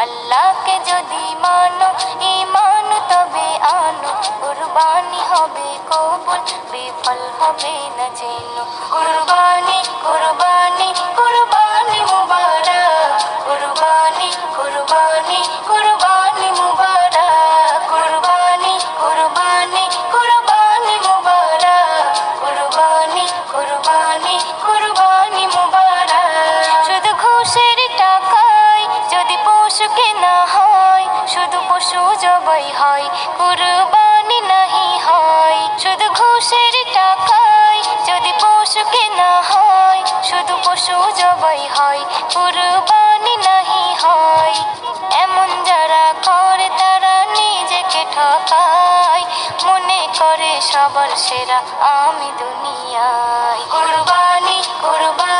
আল্লাহকে যদি মানো ঈমান তবে আনো, কুরবানি হবে কবুল, বিফল হবে না যেন। কুরবানি কুরবানি কুরবানি মুবারক, কুরবানি কুরবানি কুরবানি মুবারক, কুরবানি কুরবানি কুরবানি মুবারক, কুরবানি কুরবানি কুরবানি মুবারক। শুধু ঘুষের টাকায় যদি পশু কেনা হয়, শুধু পশু জবাই হয়, কুরবানি নাহি হয়। শুধু ঘুষের টাকায় যদি পশু কেনা হয়, শুধু পশু জবাই হয়, কুরবানি নাহি হয়। এমন যারা করে তারা নিজেকে ঠকায়, মনে করে সবার সেরা আমি দুনিয়ায়। কুরবানি কুরবানি